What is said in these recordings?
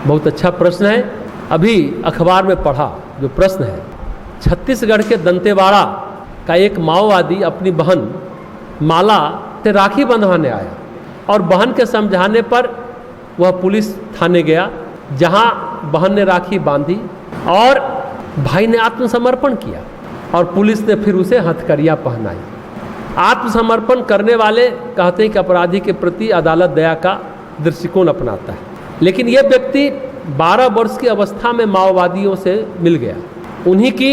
बहुत अच्छा प्रश्न है। अभी अखबार में पढ़ा जो प्रश्न है, छत्तीसगढ़ के दंतेवाड़ा का एक माओवादी अपनी बहन माला से राखी बंधवाने आया और बहन के समझाने पर वह पुलिस थाने गया, जहां बहन ने राखी बांधी और भाई ने आत्मसमर्पण किया और पुलिस ने फिर उसे हथकड़ियाँ पहनाई। आत्मसमर्पण करने वाले कहते हैं कि अपराधी के प्रति अदालत दया का दृष्टिकोण अपनाता है, लेकिन यह व्यक्ति 12 वर्ष की अवस्था में माओवादियों से मिल गया। उन्हीं की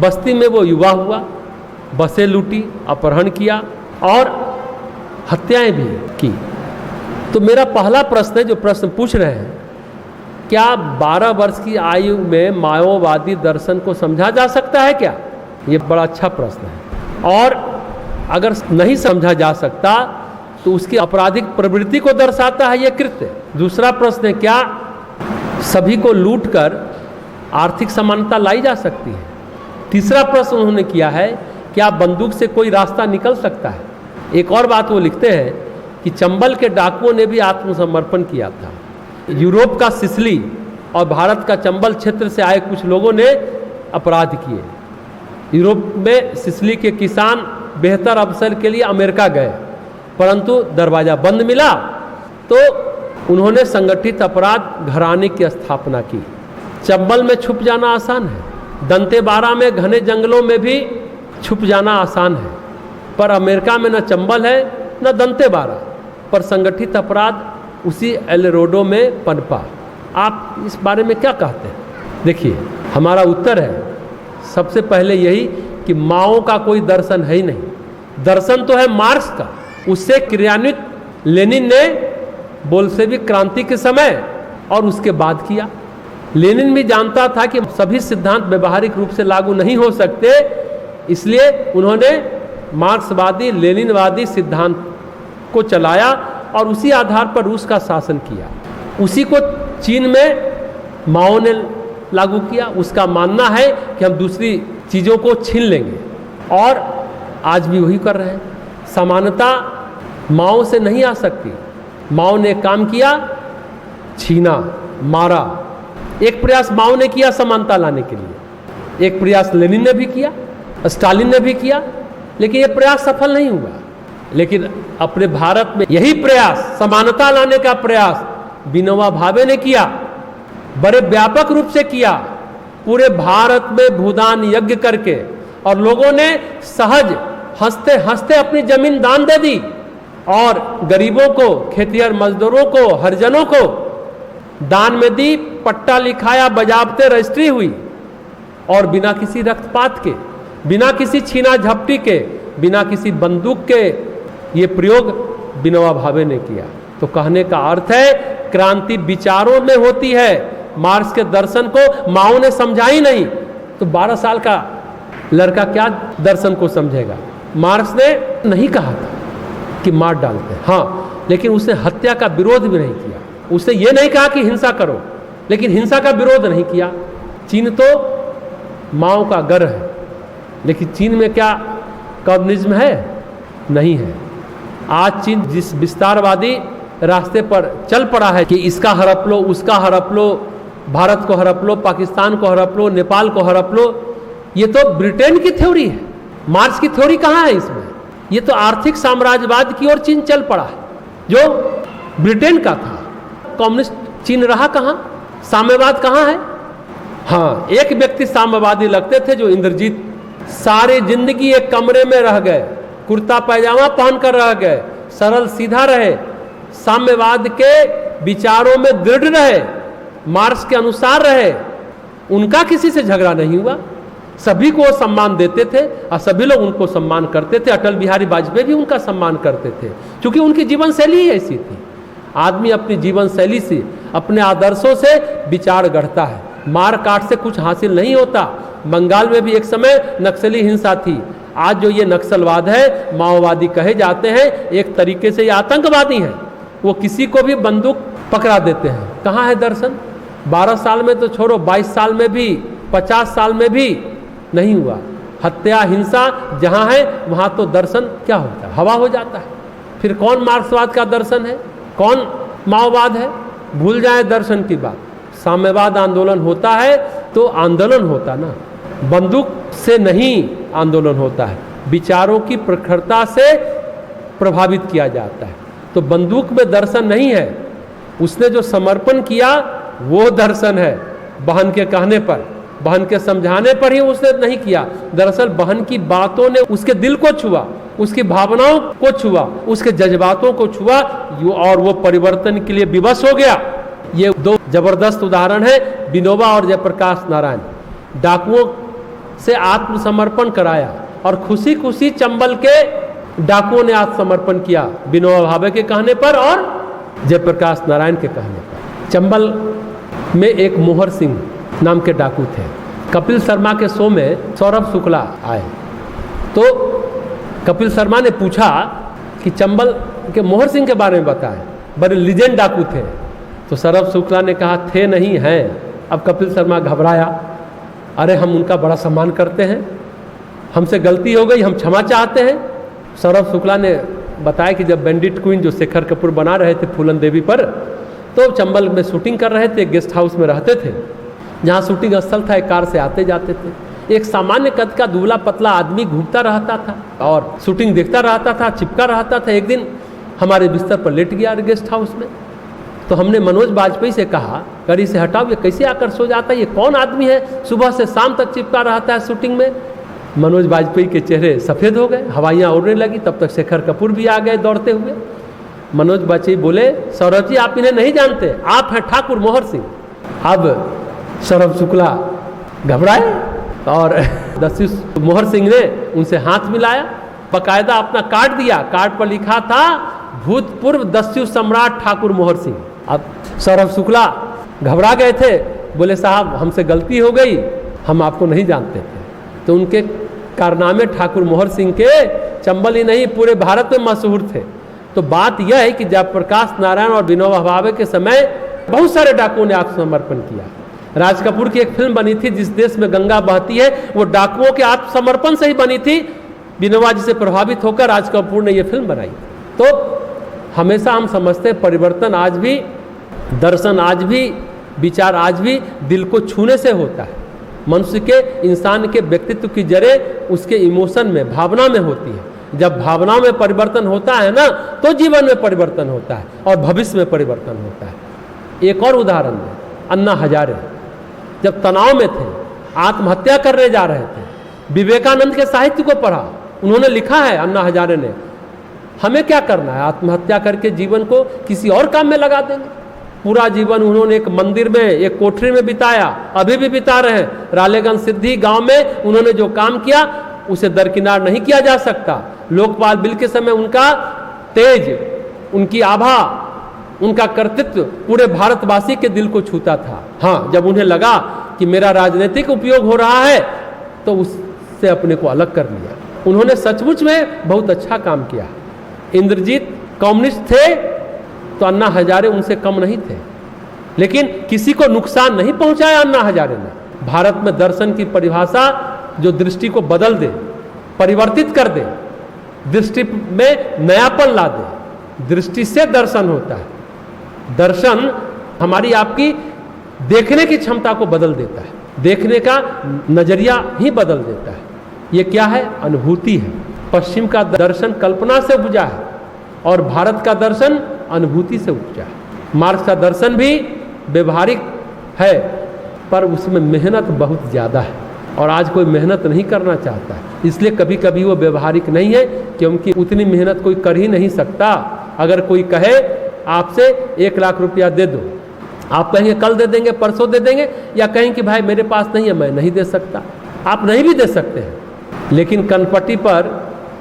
बस्ती में वो युवा हुआ, बसें लूटी, अपहरण किया और हत्याएं भी की। तो मेरा पहला प्रश्न है, जो प्रश्न पूछ रहे हैं, क्या 12 वर्ष की आयु में माओवादी दर्शन को समझा जा सकता है क्या? ये बड़ा अच्छा प्रश्न है। और अगर नहीं समझा जा सकता तो उसकी आपराधिक प्रवृत्ति को दर्शाता है यह कृत्य। दूसरा प्रश्न है, क्या सभी को लूट कर आर्थिक समानता लाई जा सकती है? तीसरा प्रश्न उन्होंने किया है, क्या बंदूक से कोई रास्ता निकल सकता है? एक और बात वो लिखते हैं कि चंबल के डाकुओं ने भी आत्मसमर्पण किया था। यूरोप का सिसिली और भारत का चंबल क्षेत्र से आए कुछ लोगों ने अपराध किए। यूरोप में सिसिली के किसान बेहतर अवसर के लिए अमेरिका गए, परंतु दरवाजा बंद मिला तो उन्होंने संगठित अपराध घराने की स्थापना की। चंबल में छुप जाना आसान है, दंतेवाड़ा में घने जंगलों में भी छुप जाना आसान है, पर अमेरिका में न चंबल है न दंतेवाड़ा, पर संगठित अपराध उसी एलरोडो में पनपा। आप इस बारे में क्या कहते हैं? देखिए, हमारा उत्तर है सबसे पहले यही कि माओ का कोई दर्शन है ही नहीं। दर्शन तो है मार्क्स का, उससे क्रियान्वित लेनिन ने बोल्शेविक क्रांति के समय और उसके बाद किया। लेनिन भी जानता था कि सभी सिद्धांत व्यवहारिक रूप से लागू नहीं हो सकते, इसलिए उन्होंने मार्क्सवादी लेनिनवादी सिद्धांत को चलाया और उसी आधार पर रूस का शासन किया। उसी को चीन में माओ ने लागू किया। उसका मानना है कि हम दूसरी चीज़ों को छीन लेंगे, और आज भी वही कर रहे हैं। समानता माओ से नहीं आ सकती। माओ ने काम किया, छीना, मारा। एक प्रयास माओ ने किया समानता लाने के लिए, एक प्रयास लेनिन ने भी किया, स्टालिन ने भी किया, लेकिन यह प्रयास सफल नहीं हुआ। लेकिन अपने भारत में यही प्रयास, समानता लाने का प्रयास विनोबा भावे ने किया, बड़े व्यापक रूप से किया, पूरे भारत में भूदान यज्ञ करके, और लोगों ने सहज हंसते हंसते अपनी जमीन दान दे दी, और गरीबों को, खेतिहर मजदूरों को, हरिजनों को दान में दी, पट्टा लिखाया, बजाबते रजिस्ट्री हुई, और बिना किसी रक्तपात के, बिना किसी छीना झपटी के, बिना किसी बंदूक के ये प्रयोग विनोबा भावे ने किया। तो कहने का अर्थ है क्रांति विचारों में होती है। मार्क्स के दर्शन को माओ ने समझा ही नहीं, तो 12 साल का लड़का क्या दर्शन को समझेगा? मार्क्स ने नहीं कहा था कि मार डालते हैं, हाँ, लेकिन उसने हत्या का विरोध भी नहीं किया। उसने ये नहीं कहा कि हिंसा करो, लेकिन हिंसा का विरोध नहीं किया। चीन तो माओ का घर है, लेकिन चीन में क्या कम्युनिज्म है? नहीं है। आज चीन जिस विस्तारवादी रास्ते पर चल पड़ा है कि इसका हड़प लो, उसका हड़प लो, भारत को हड़प लो, पाकिस्तान को हड़प लो, नेपाल को हड़प लो, ये तो ब्रिटेन की थ्योरी है। मार्क्स की थ्योरी कहाँ है इसमें? ये तो आर्थिक साम्राज्यवाद की ओर चीन चल पड़ा है, जो ब्रिटेन का था। कम्युनिस्ट चीन रहा कहाँ? साम्यवाद कहाँ है? हाँ, एक व्यक्ति साम्यवादी लगते थे, जो इंद्रजीत। सारी जिंदगी एक कमरे में रह गए, कुर्ता पैजामा पहनकर रह गए, सरल सीधा रहे, साम्यवाद के विचारों में दृढ़ रहे, मार्क्स के अनुसार रहे। उनका किसी से झगड़ा नहीं हुआ, सभी को सम्मान देते थे और सभी लोग उनको सम्मान करते थे। अटल बिहारी वाजपेयी भी उनका सम्मान करते थे, क्योंकि उनकी जीवन शैली ही ऐसी थी। आदमी अपनी जीवन शैली से, अपने आदर्शों से विचार गढ़ता है। मार काट से कुछ हासिल नहीं होता। बंगाल में भी एक समय नक्सली हिंसा थी। आज जो ये नक्सलवाद है, माओवादी कहे जाते हैं, एक तरीके से ये आतंकवादी हैं। वो किसी को भी बंदूक पकड़ा देते हैं। कहाँ है दर्शन? 12 साल में तो छोड़ो, 22 साल में भी, 50 साल में भी नहीं हुआ। हत्या, हिंसा जहाँ है वहाँ तो दर्शन क्या होता है? हवा हो जाता है। फिर कौन मार्क्सवाद का दर्शन है, कौन माओवाद है? भूल जाए दर्शन की बात। साम्यवाद आंदोलन होता है तो आंदोलन होता ना, बंदूक से नहीं आंदोलन होता है, विचारों की प्रखरता से प्रभावित किया जाता है। तो बंदूक में दर्शन नहीं है, उसने जो समर्पण किया वो दर्शन है। बहन के कहने पर, बहन के समझाने पर ही उसने नहीं किया, दरअसल बहन की बातों ने उसके दिल को छुआ, उसकी भावनाओं को छुआ, उसके जज्बातों को छुआ और वो परिवर्तन के लिए विवश हो गया। ये दो जबरदस्त उदाहरण है, विनोबा और जयप्रकाश नारायण। डाकुओं से आत्मसमर्पण कराया और खुशी खुशी चंबल के डाकुओं ने आत्मसमर्पण किया, विनोबा भावे के कहने पर और जयप्रकाश नारायण के कहने पर। चंबल में एक मोहर सिंह नाम के डाकू थे। कपिल शर्मा के शो में सौरभ शुक्ला आए तो कपिल शर्मा ने पूछा कि चंबल के मोहर सिंह के बारे में बताएं, बड़े लीजेंड डाकू थे। तो सौरभ शुक्ला ने कहा थे नहीं हैं। अब कपिल शर्मा घबराया, अरे हम उनका बड़ा सम्मान करते हैं, हमसे गलती हो गई, हम क्षमा चाहते हैं। सौरभ शुक्ला ने बताया कि जब बैंडिट क्वीन जो शेखर कपूर बना रहे थे फूलन देवी पर, तो चंबल में शूटिंग कर रहे थे, गेस्ट हाउस में रहते थे, जहाँ शूटिंग स्थल था, एक कार से आते जाते थे। एक सामान्य कद का दुबला पतला आदमी घूमता रहता था और शूटिंग देखता रहता था, चिपका रहता था। एक दिन हमारे बिस्तर पर लेट गया गेस्ट हाउस में। तो हमने मनोज बाजपेयी से कहा, गाड़ी से हटाओ, ये कैसे आकर सो जाता है, ये कौन आदमी है, सुबह से शाम तक चिपका रहता है शूटिंग में। मनोज बाजपेयी के चेहरे सफ़ेद हो गए, हवाइयाँ उड़ने लगी। तब तक शेखर कपूर भी आ गए दौड़ते हुए। मनोज बाजपेयी बोले, सौरभ जी आप इन्हें नहीं जानते, आप हैं ठाकुर मोहर सिंह। अब सौरभ शुक्ला घबराए और दस्यु मोहर सिंह ने उनसे हाथ मिलाया, बाकायदा अपना कार्ड दिया, कार्ड पर लिखा था भूतपूर्व दस्यु सम्राट ठाकुर मोहर सिंह। अब सौरभ शुक्ला घबरा गए थे, बोले साहब हमसे गलती हो गई, हम आपको नहीं जानते थे। तो उनके कारनामे ठाकुर मोहर सिंह के चंबल ही नहीं पूरे भारत में मशहूर थे। तो बात यह है कि जयप्रकाश नारायण और विनोबा भावे के समय बहुत सारे डाकुओं ने आत्मसमर्पण किया। राज कपूर की एक फिल्म बनी थी जिस देश में गंगा बहती है, वो डाकुओं के आत्मसमर्पण से ही बनी थी। विनोबा जी से प्रभावित होकर राज कपूर ने ये फिल्म बनाई। तो हमेशा हम समझते हैं परिवर्तन आज भी, दर्शन आज भी, विचार आज भी दिल को छूने से होता है। मनुष्य के, इंसान के व्यक्तित्व की जड़ें उसके इमोशन में, भावना में होती है। जब भावना में परिवर्तन होता है ना, तो जीवन में परिवर्तन होता है और भविष्य में परिवर्तन होता है। एक और उदाहरण है, अन्ना हजारे जब तनाव में थे, आत्महत्या करने जा रहे थे, विवेकानंद के साहित्य को पढ़ा, उन्होंने लिखा है अन्ना हजारे ने, हमें क्या करना है, आत्महत्या करके जीवन को किसी और काम में लगा देंगे। पूरा जीवन उन्होंने एक मंदिर में, एक कोठरी में बिताया, अभी भी बिता रहे हैं। रालेगंज सिद्धि गांव में उन्होंने जो काम किया उसे दरकिनार नहीं किया जा सकता। लोकपाल बिल के समय उनका तेज, उनकी आभा, उनका कर्तृत्व पूरे भारतवासी के दिल को छूता था। हाँ, जब उन्हें लगा कि मेरा राजनीतिक उपयोग हो रहा है तो उससे अपने को अलग कर लिया। उन्होंने सचमुच में बहुत अच्छा काम किया। इंद्रजीत कम्युनिस्ट थे तो अन्ना हजारे उनसे कम नहीं थे, लेकिन किसी को नुकसान नहीं पहुंचाया अन्ना हजारे ने। भारत में दर्शन की परिभाषा जो दृष्टि को बदल दे, परिवर्तित कर दे, दृष्टि में नयापन ला दे, दृष्टि से दर्शन होता है। दर्शन हमारी आपकी देखने की क्षमता को बदल देता है, देखने का नजरिया ही बदल देता है। ये क्या है? अनुभूति है। पश्चिम का दर्शन कल्पना से उपजा है और भारत का दर्शन अनुभूति से उपजा है। मार्क्स का दर्शन भी व्यवहारिक है, पर उसमें मेहनत बहुत ज़्यादा है और आज कोई मेहनत नहीं करना चाहता है, इसलिए कभी कभी वो व्यवहारिक नहीं है, क्योंकि उतनी मेहनत कोई कर ही नहीं सकता। अगर कोई कहे आपसे 1 लाख रुपया दे दो, आप कहेंगे कल दे देंगे, परसों दे देंगे, या कहेंगे कि भाई मेरे पास नहीं है, मैं नहीं दे सकता। आप नहीं भी दे सकते हैं, लेकिन कनपट्टी पर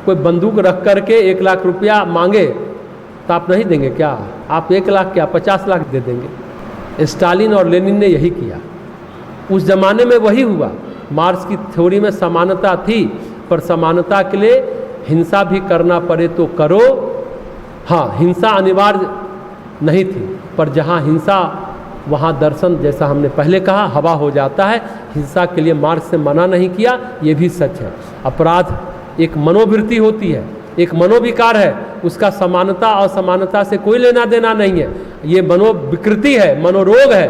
कोई बंदूक रख करके 1 लाख रुपया मांगे तो आप नहीं देंगे क्या? आप 1 लाख क्या 50 लाख दे देंगे। स्टालिन और लेनिन ने यही किया, उस जमाने में वही हुआ। मार्क्स की थ्योरी में समानता थी, पर समानता के लिए हिंसा भी करना पड़े तो करो। हाँ, हिंसा अनिवार्य नहीं थी, पर जहाँ हिंसा वहाँ दर्शन, जैसा हमने पहले कहा, हवा हो जाता है। हिंसा के लिए मार्क्स से मना नहीं किया, ये भी सच है। अपराध एक मनोवृत्ति होती है, एक मनोविकार है, उसका समानता और असमानता से कोई लेना देना नहीं है। ये मनोविकृति है, मनोरोग है।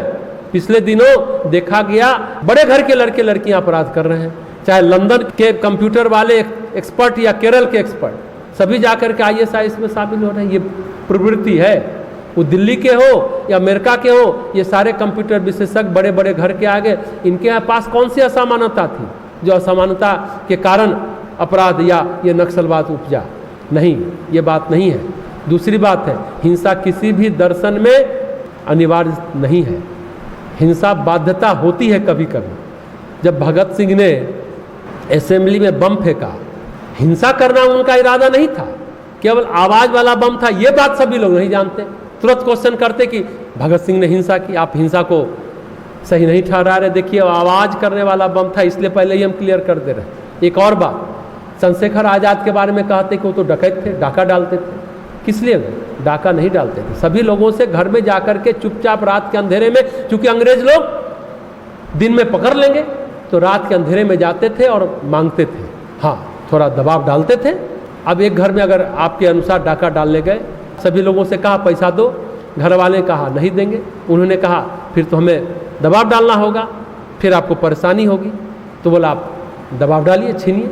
पिछले दिनों देखा गया बड़े घर के लड़के लड़कियां अपराध कर रहे हैं, चाहे लंदन के कंप्यूटर वाले एक्सपर्ट या केरल के एक्सपर्ट, सभी जाकर के ISIS में शामिल हो रहे हैं। ये प्रवृत्ति है, वो दिल्ली के हो या अमेरिका के हो, ये सारे कंप्यूटर विशेषज्ञ बड़े बड़े घर के आगे, इनके पास कौन सी असमानता थी जो असमानता के कारण अपराध या ये नक्सलवाद उपजा? नहीं, ये बात नहीं है। दूसरी बात है, हिंसा किसी भी दर्शन में अनिवार्य नहीं है। हिंसा बाध्यता होती है कभी कभी। जब भगत सिंह ने असेंबली में बम फेंका, हिंसा करना उनका इरादा नहीं था, केवल आवाज वाला बम था। ये बात सभी लोग नहीं जानते, तुरंत क्वेश्चन करते कि भगत सिंह ने हिंसा की, आप हिंसा को सही नहीं ठहरा रहे। देखिए, आवाज करने वाला बम था, इसलिए पहले ही हम क्लियर कर दे रहे। एक और बात, चंद्रशेखर आजाद के बारे में कहते कि वो तो डकैत थे, डाका डालते थे। किस लिए? डाका नहीं डालते थे, सभी लोगों से घर में जाकर के चुपचाप रात के अंधेरे में, क्योंकि अंग्रेज लोग दिन में पकड़ लेंगे, तो रात के अंधेरे में जाते थे और मांगते थे। हाँ, थोड़ा दबाव डालते थे। अब एक घर में अगर आपके अनुसार डाका डालने गए, सभी लोगों से कहा पैसा दो, घर वाले कहा नहीं देंगे, उन्होंने कहा फिर तो हमें दबाव डालना होगा, फिर आपको परेशानी होगी। तो बोला आप दबाव डालिए, छीनिए।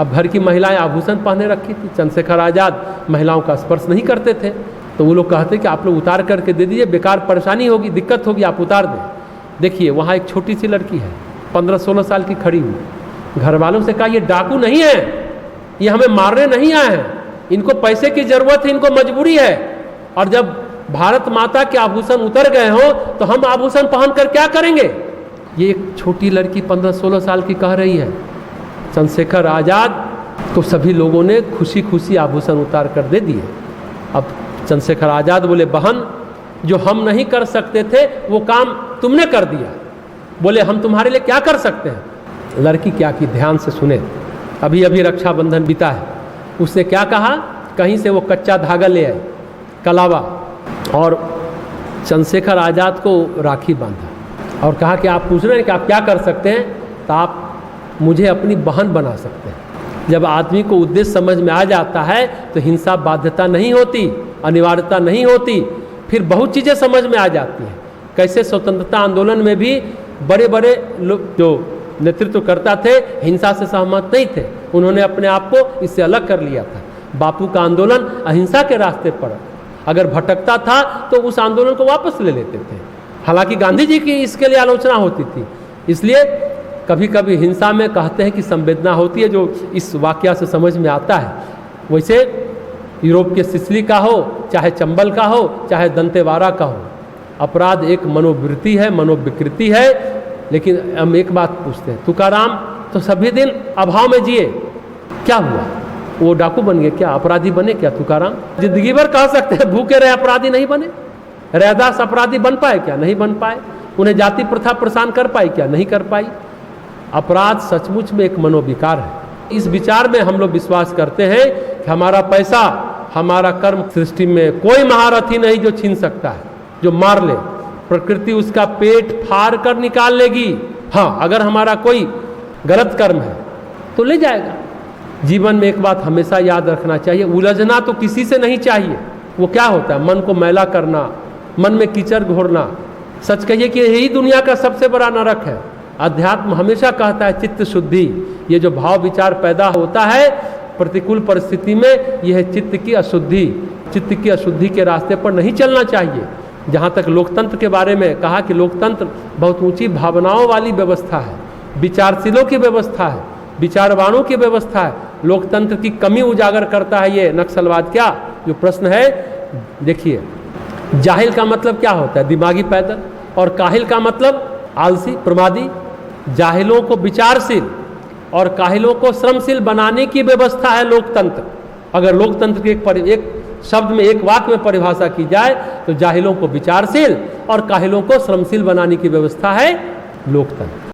अब घर की महिलाएं आभूषण पहने रखी थी, चंद्रशेखर आजाद महिलाओं का स्पर्श नहीं करते थे, तो वो लोग कहते कि आप लोग उतार करके दे दीजिए, बेकार परेशानी होगी, दिक्कत होगी, आप उतार दें। देखिए, वहाँ एक छोटी सी लड़की है, 15-16 साल की, खड़ी हुई। घर वालों से कहा ये डाकू नहीं है, ये हमें मारने नहीं आए हैं, इनको पैसे की जरूरत है, इनको मजबूरी है। और जब भारत माता के आभूषण उतर गए हो तो हम आभूषण पहनकर क्या करेंगे? ये एक छोटी लड़की 15-16 साल की कह रही है। चंद्रशेखर आजाद को सभी लोगों ने खुशी खुशी आभूषण उतार कर दे दिए। अब चंद्रशेखर आजाद बोले, बहन, जो हम नहीं कर सकते थे वो काम तुमने कर दिया। बोले, हम तुम्हारे लिए क्या कर सकते हैं? लड़की क्या की, ध्यान से सुने। अभी अभी रक्षाबंधन बीता है, उसने क्या कहा, कहीं से वो कच्चा धागा ले आए, कलावा, और चंद्रशेखर आजाद को राखी बांधा और कहा कि आप पूछ रहे हैं कि आप क्या कर सकते हैं, तो आप मुझे अपनी बहन बना सकते हैं। जब आदमी को उद्देश्य समझ में आ जाता है तो हिंसा बाध्यता नहीं होती, अनिवार्यता नहीं होती, फिर बहुत चीज़ें समझ में आ जाती हैं। कैसे स्वतंत्रता आंदोलन में भी बड़े बड़े लोग जो नेतृत्व करता थे हिंसा से सहमत नहीं थे, उन्होंने अपने आप को इससे अलग कर लिया था। बापू का आंदोलन अहिंसा के रास्ते पर अगर भटकता था तो उस आंदोलन को वापस ले लेते थे। हालांकि गांधी जी की इसके लिए आलोचना होती थी। इसलिए कभी कभी हिंसा में कहते हैं कि संवेदना होती है, जो इस वाकया से समझ में आता है। वैसे यूरोप के सिसिली का हो, चाहे चंबल का हो, चाहे दंतेवाड़ा का हो, अपराध एक मनोवृत्ति है, मनोविकृति है। लेकिन हम एक बात पूछते हैं, तुकाराम तो सभी दिन अभाव में जिए, क्या हुआ? वो डाकू बन गए क्या? अपराधी बने क्या तुकाराम? जिंदगी भर कह सकते हैं भूखे रहे, अपराधी नहीं बने। रैदास अपराधी बन पाए क्या? नहीं बन पाए। उन्हें जाति प्रथा परेशान कर पाई क्या? नहीं कर पाई। अपराध सचमुच में एक मनोविकार है। इस विचार में हम लोग विश्वास करते हैं कि हमारा पैसा, हमारा कर्म सृष्टि में कोई महारथी नहीं जो छीन सकता है, जो मार ले। प्रकृति उसका पेट फाड़ कर निकाल लेगी। हाँ, अगर हमारा कोई गलत कर्म है तो ले जाएगा। जीवन में एक बात हमेशा याद रखना चाहिए, उलझना तो किसी से नहीं चाहिए। वो क्या होता है? मन को मैला करना, मन में कीचड़ घोरना। सच कहिए कि यही दुनिया का सबसे बड़ा नरक है। अध्यात्म हमेशा कहता है चित्त शुद्धि। ये जो भाव विचार पैदा होता है प्रतिकूल परिस्थिति में, यह है चित्त की अशुद्धि। चित्त की अशुद्धि के रास्ते पर नहीं चलना चाहिए। जहाँ तक लोकतंत्र के बारे में कहा कि लोकतंत्र बहुत ऊंची भावनाओं वाली व्यवस्था है, विचारशीलों की व्यवस्था है, विचारवानों की व्यवस्था है। लोकतंत्र की कमी उजागर करता है ये नक्सलवाद। क्या जो प्रश्न है, देखिए, जाहिल का मतलब क्या होता है? दिमागी पैदल। और काहिल का मतलब आलसी, प्रमादी। जाहिलों को विचारशील और काहिलों को श्रमशील बनाने की व्यवस्था है लोकतंत्र। अगर लोकतंत्र की एक शब्द में, एक वाक्य में परिभाषा की जाए तो जाहिलों को विचारशील और काहिलों को श्रमशील बनाने की व्यवस्था है लोकतंत्र।